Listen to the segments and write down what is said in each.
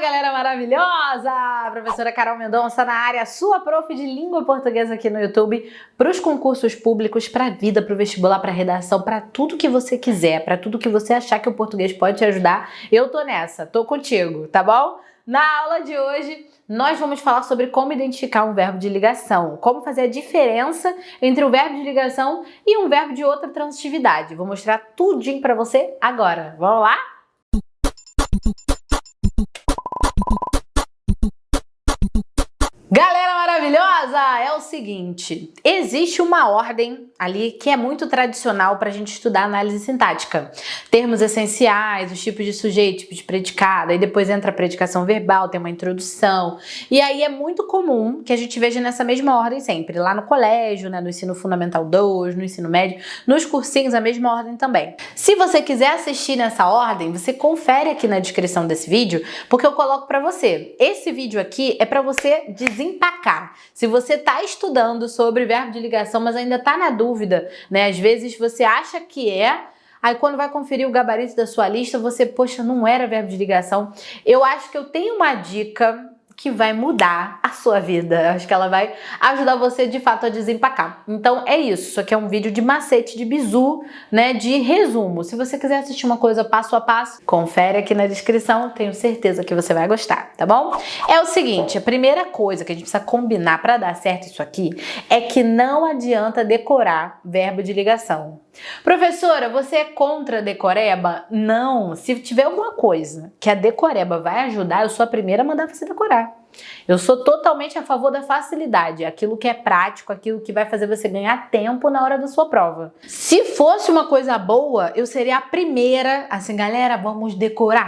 Galera maravilhosa! Professora Carol Mendonça na área, sua prof de língua portuguesa aqui no YouTube, para os concursos públicos, para a vida, para o vestibular, para a redação, para tudo que você quiser, para tudo que você achar que o português pode te ajudar, eu tô nessa, tô contigo, tá bom? Na aula de hoje, nós vamos falar sobre como identificar um verbo de ligação, como fazer a diferença entre o verbo de ligação e um verbo de outra transitividade. Vou mostrar tudinho para você agora. Vamos lá? Galera maravilhosa, é o seguinte, existe uma ordem ali que é muito tradicional para a gente estudar análise sintática. Termos essenciais, os tipos de sujeito, tipo de predicado, aí depois entra a predicação verbal, tem uma introdução, e aí é muito comum que a gente veja nessa mesma ordem sempre, lá no colégio, né, no ensino fundamental 2, no ensino médio, nos cursinhos a mesma ordem também. Se você quiser assistir nessa ordem, você confere aqui na descrição desse vídeo, porque eu coloco para você. Esse vídeo aqui é para você desempacar. Se você está estudando sobre verbo de ligação, mas ainda está na dúvida, né? Às vezes você acha que é, aí quando vai conferir o gabarito da sua lista, você, poxa, não era verbo de ligação. Eu acho que eu tenho uma dica que vai mudar a sua vida. Acho que ela vai ajudar você de fato a desempacar. Então é isso. Isso aqui é um vídeo de macete, de bizu, né? De resumo. Se você quiser assistir uma coisa passo a passo, confere aqui na descrição. Tenho certeza que você vai gostar, tá bom? É o seguinte, a primeira coisa que a gente precisa combinar para dar certo isso aqui é que não adianta decorar verbo de ligação. Professora, você é contra a decoreba? Não. Se tiver alguma coisa que a decoreba vai ajudar, eu sou a primeira a mandar você decorar. Eu sou totalmente a favor da facilidade, aquilo que é prático, aquilo que vai fazer você ganhar tempo na hora da sua prova. Se fosse uma coisa boa, eu seria a primeira, assim, galera, vamos decorar.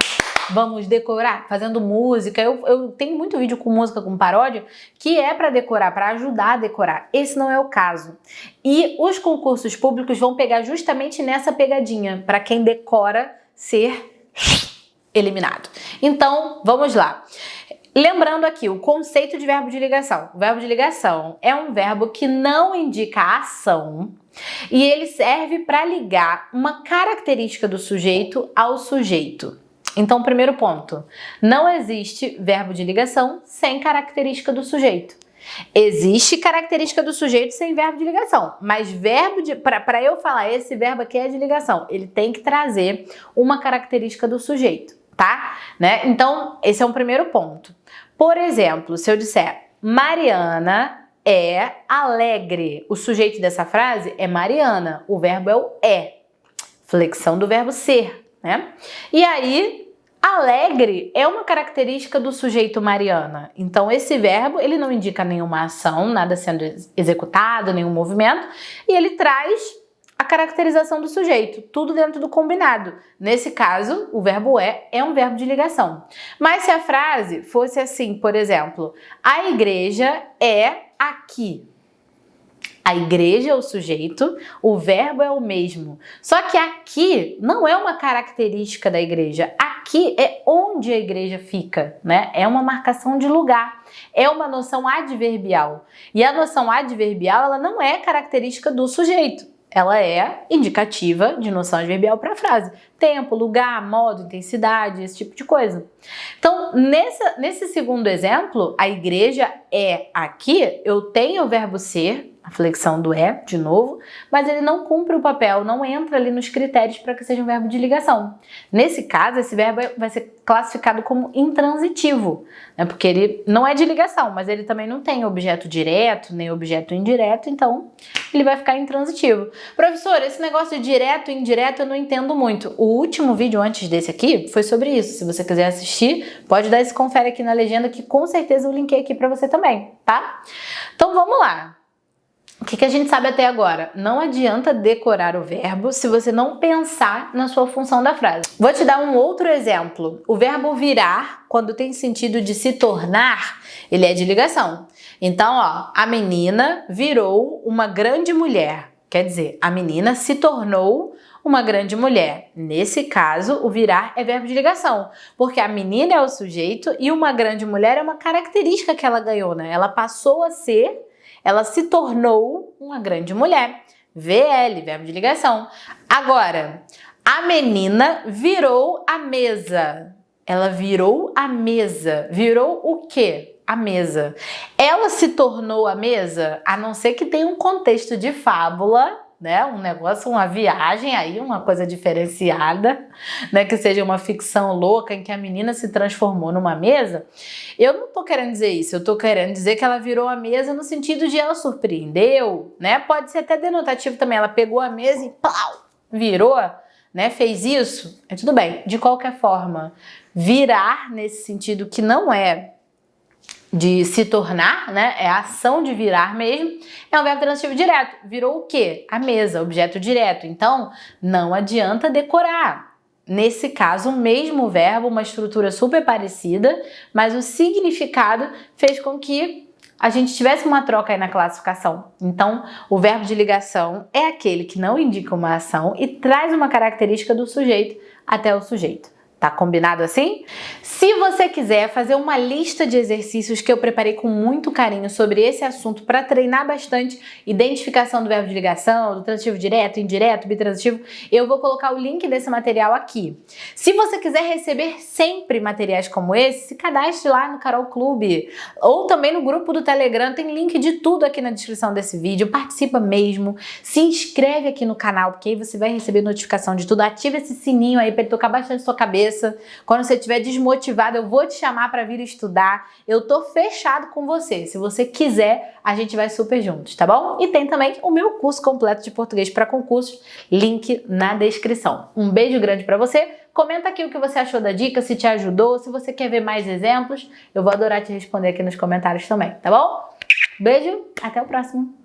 Vamos decorar, fazendo música. Eu tenho muito vídeo com música, com paródia, que é para decorar, para ajudar a decorar. Esse não é o caso. E os concursos públicos vão pegar justamente nessa pegadinha, para quem decora ser eliminado. Então, vamos lá. Lembrando aqui o conceito de verbo de ligação. O verbo de ligação é um verbo que não indica a ação e ele serve para ligar uma característica do sujeito ao sujeito. Então, primeiro ponto, não existe verbo de ligação sem característica do sujeito. Existe característica do sujeito sem verbo de ligação, mas para eu falar esse verbo aqui é de ligação, ele tem que trazer uma característica do sujeito, tá? Né? Então, esse é um primeiro ponto. Por exemplo, se eu disser Mariana é alegre, o sujeito dessa frase é Mariana, o verbo é o é, flexão do verbo ser, né? E aí, alegre é uma característica do sujeito Mariana. Então, esse verbo, ele não indica nenhuma ação, nada sendo executado, nenhum movimento, e ele traz a caracterização do sujeito, tudo dentro do combinado. Nesse caso, o verbo é um verbo de ligação. Mas se a frase fosse assim, por exemplo, a igreja é aqui. A igreja é o sujeito, o verbo é o mesmo. Só que aqui não é uma característica da igreja. Aqui é onde a igreja fica, né? É uma marcação de lugar. É uma noção adverbial. E a noção adverbial, ela não é característica do sujeito. Ela é indicativa de noção adverbial para a frase. Tempo, lugar, modo, intensidade, esse tipo de coisa. Então, nesse segundo exemplo, a igreja é aqui, eu tenho o verbo ser, a flexão do é, de novo, mas ele não cumpre o papel, não entra ali nos critérios para que seja um verbo de ligação. Nesse caso, esse verbo vai ser classificado como intransitivo, né? Porque ele não é de ligação, mas ele também não tem objeto direto, nem objeto indireto, então ele vai ficar intransitivo. Professor, esse negócio de direto e indireto eu não entendo muito. O último vídeo antes desse aqui foi sobre isso. Se você quiser assistir, pode dar esse confere aqui na legenda que com certeza eu linkei aqui para você também, tá? Então vamos lá. O que a gente sabe até agora? Não adianta decorar o verbo se você não pensar na sua função da frase. Vou te dar um outro exemplo. O verbo virar, quando tem sentido de se tornar, ele é de ligação. Então, ó, a menina virou uma grande mulher. Quer dizer, a menina se tornou uma grande mulher. Nesse caso, o virar é verbo de ligação, porque a menina é o sujeito e uma grande mulher é uma característica que ela ganhou, né? Ela passou a ser, ela se tornou uma grande mulher. VL, verbo de ligação. Agora, a menina virou a mesa. Ela virou a mesa. Virou o quê? A mesa. Ela se tornou a mesa, a não ser que tenha um contexto de fábula, né? Um negócio, uma viagem aí, uma coisa diferenciada, né? Que seja uma ficção louca em que a menina se transformou numa mesa. Eu não tô querendo dizer isso, eu tô querendo dizer que ela virou a mesa no sentido de ela surpreendeu, né? Pode ser até denotativo também, ela pegou a mesa e pau, virou, né? Fez isso, é tudo bem. De qualquer forma, virar nesse sentido que não é de se tornar, né? É a ação de virar mesmo, é um verbo transitivo direto. Virou o quê? A mesa, objeto direto. Então, não adianta decorar. Nesse caso, o mesmo verbo, uma estrutura super parecida, mas o significado fez com que a gente tivesse uma troca aí na classificação. Então, o verbo de ligação é aquele que não indica uma ação e traz uma característica do sujeito até o sujeito. Tá combinado assim? Se você quiser fazer uma lista de exercícios que eu preparei com muito carinho sobre esse assunto para treinar bastante identificação do verbo de ligação, do transitivo direto, indireto, bitransitivo, eu vou colocar o link desse material aqui. Se você quiser receber sempre materiais como esse, se cadastre lá no Carol Clube ou também no grupo do Telegram, tem link de tudo aqui na descrição desse vídeo. Participa mesmo, se inscreve aqui no canal, porque aí você vai receber notificação de tudo. Ativa esse sininho aí para ele tocar bastante sua cabeça. Quando você estiver desmotivado, eu vou te chamar para vir estudar. Eu tô fechado com você. Se você quiser, a gente vai super juntos, tá bom? E tem também o meu curso completo de português para concursos, link na descrição. Um beijo grande para você. Comenta aqui o que você achou da dica, se te ajudou, se você quer ver mais exemplos. Eu vou adorar te responder aqui nos comentários também, tá bom? Beijo, até o próximo.